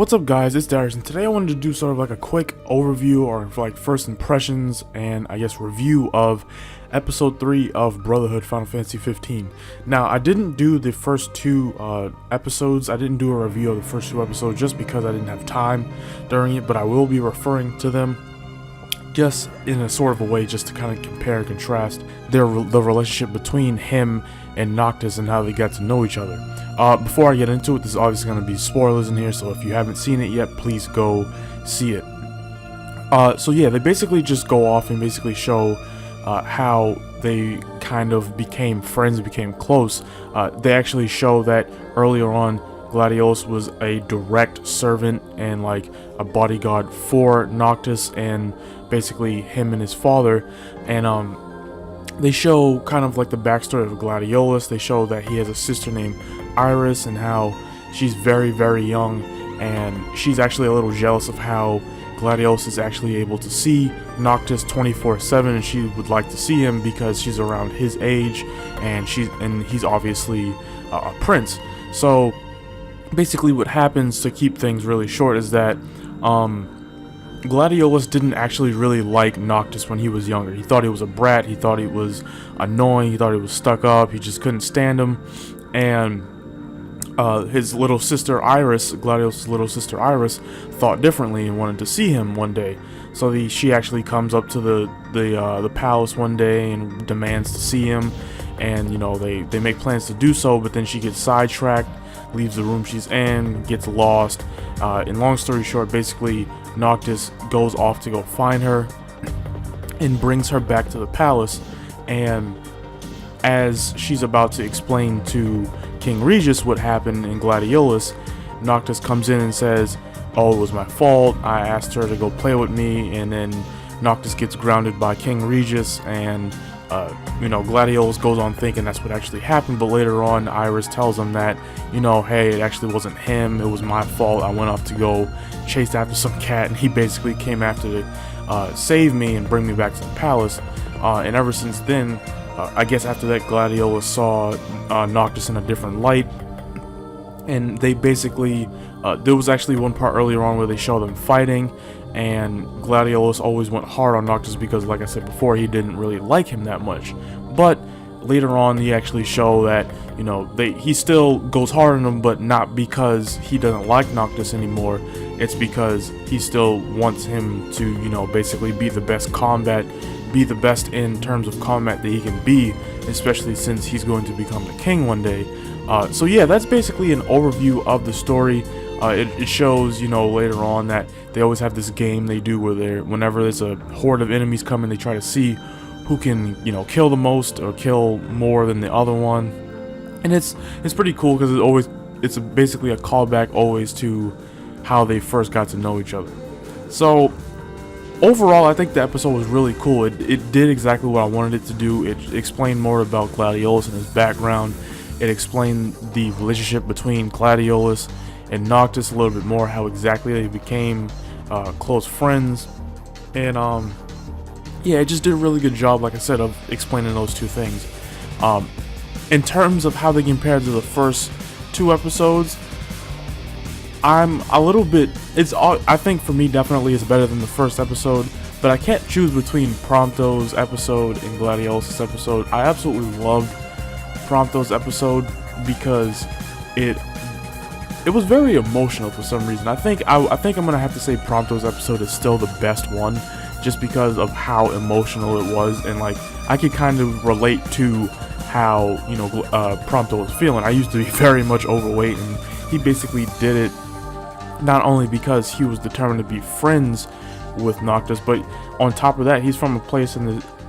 What's up guys, it's Darius, and today I wanted to do sort of like a quick overview or like first impressions and I guess review of episode 3 of Brotherhood Final Fantasy 15. Now, I didn't do the first two episodes. I didn't do a review of the first two episodes just because I didn't have time during it, but I will be referring to them just in a sort of a way just to kind of compare and contrast the relationship between him and Noctis and how they got to know each other. Before I get into it, there's obviously going to be spoilers in here, so if you haven't seen it yet, please go see it. So yeah, they basically just go off and basically show how they kind of became friends, became close. They actually show that earlier on, Gladiolus was a direct servant and like a bodyguard for Noctis and basically him and his father. And they show kind of like the backstory of Gladiolus. They show that he has a sister named Iris and how she's very, very young, and she's actually a little jealous of how Gladiolus is actually able to see Noctis 24/7, and she would like to see him because she's around his age, and he's obviously a prince. So basically what happens, to keep things really short, is that Gladiolus didn't actually really like Noctis when he was younger. He thought he was a brat, he thought he was annoying, he thought he was stuck up, he just couldn't stand him. And his little sister Iris, Gladiolus' little sister Iris, thought differently and wanted to see him one day. So she actually comes up to the palace one day and demands to see him. And you know, they make plans to do so, but then she gets sidetracked, leaves the room she's in, gets lost. And long story short, basically Noctis goes off to go find her and brings her back to the palace. And as she's about to explain to King Regis what happened in Gladiolus, Noctis comes in and says, "Oh, it was my fault. I asked her to go play with me." And then Noctis gets grounded by King Regis, and you know, Gladiolus goes on thinking that's what actually happened. But later on, Iris tells him that, you know, hey, it actually wasn't him. It was my fault. I went off to go chase after some cat, and he basically came after to save me and bring me back to the palace. And ever since then, I guess after that, Gladiolus saw Noctis in a different light, and they basically, there was actually one part earlier on where they show them fighting, and Gladiolus always went hard on Noctis because, like I said before, he didn't really like him that much. But later on, they actually show that, you know, he still goes hard on him, but not because he doesn't like Noctis anymore. It's because he still wants him to, you know, basically be the best in terms of combat that he can be, especially since he's going to become the king one day. So yeah, that's basically an overview of the story. It shows, you know, later on that they always have this game they do where whenever there's a horde of enemies coming, they try to see who can, you know, kill the most or kill more than the other one. And it's pretty cool because it's basically a callback always to how they first got to know each other. So overall, I think the episode was really cool. It did exactly what I wanted it to do. It explained more about Gladiolus and his background. It explained the relationship between Gladiolus and Noctis a little bit more, how exactly they became close friends. And yeah, it just did a really good job, like I said, of explaining those two things. In terms of how they compare to the first two episodes, I'm a little bit, I think for me definitely it's better than the first episode, but I can't choose between Prompto's episode and Gladiolus' episode. I absolutely loved Prompto's episode because it was very emotional for some reason. I think I'm gonna have to say Prompto's episode is still the best one, just because of how emotional it was, and like I could kind of relate to how, you know, Prompto was feeling. I used to be very much overweight, and he basically did it not only because he was determined to be friends with Noctis, but on top of that, he's from a place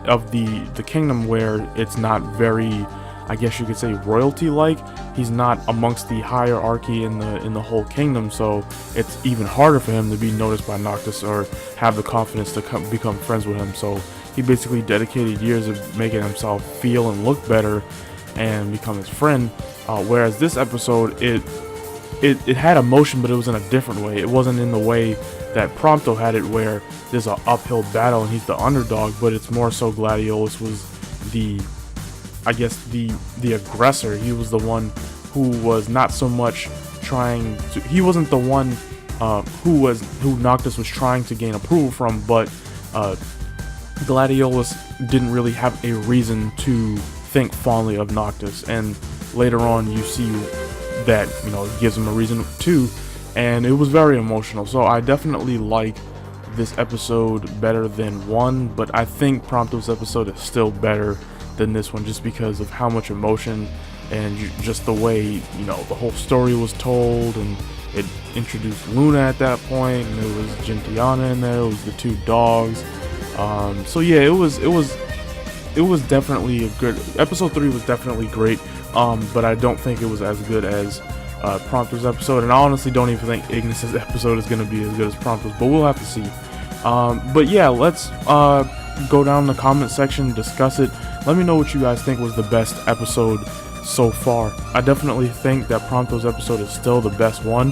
of the kingdom where it's not very, I guess you could say, royalty-like. He's not amongst the hierarchy in the whole kingdom, so it's even harder for him to be noticed by Noctis or have the confidence to become friends with him. So he basically dedicated years of making himself feel and look better and become his friend. Whereas this episode, it had emotion, but it was in a different way. It wasn't in the way that Prompto had it, where there's an uphill battle and he's the underdog, but it's more so Gladiolus was the aggressor. He was the one who was not so much he wasn't the one who Noctis was trying to gain approval from, but Gladiolus didn't really have a reason to think fondly of Noctis, and later on you see that, you know, it gives him a reason to, and it was very emotional. So I definitely like this episode better than 1, but I think Prompto's episode is still better than this one, just because of how much emotion and just the way, you know, the whole story was told, and it introduced Luna at that point, and it was Gentiana in there, it was the 2 dogs. So yeah, it was definitely a good episode. 3 was definitely great, but I don't think it was as good as Prompto's episode, and I honestly don't even think Ignis's episode is going to be as good as Prompto's, but we'll have to see. But yeah, let's go down in the comment section, discuss it. Let me know what you guys think was the best episode so far. I definitely think that Prompto's episode is still the best one,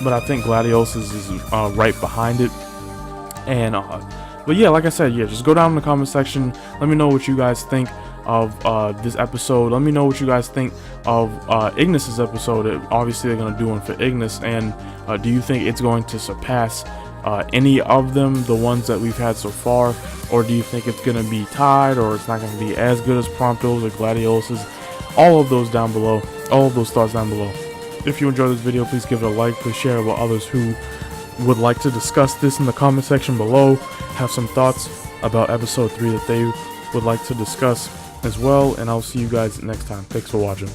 but I think Gladiolus is right behind it. And but yeah, like I said, yeah, just go down in the comment section. Let me know what you guys think of this episode. Let me know what you guys think of Ignis's episode. Obviously they're gonna do one for Ignis, and do you think it's going to surpass any of them, the ones that we've had so far, or do you think it's gonna be tied, or it's not gonna be as good as Prompto's or Gladiolus's? All of those down below, all of those thoughts down below. If you enjoyed this video, please give it a like, please share it with others who would like to discuss this in the comment section below, have some thoughts about episode 3 that they would like to discuss as well, and I'll see you guys next time. Thanks for watching.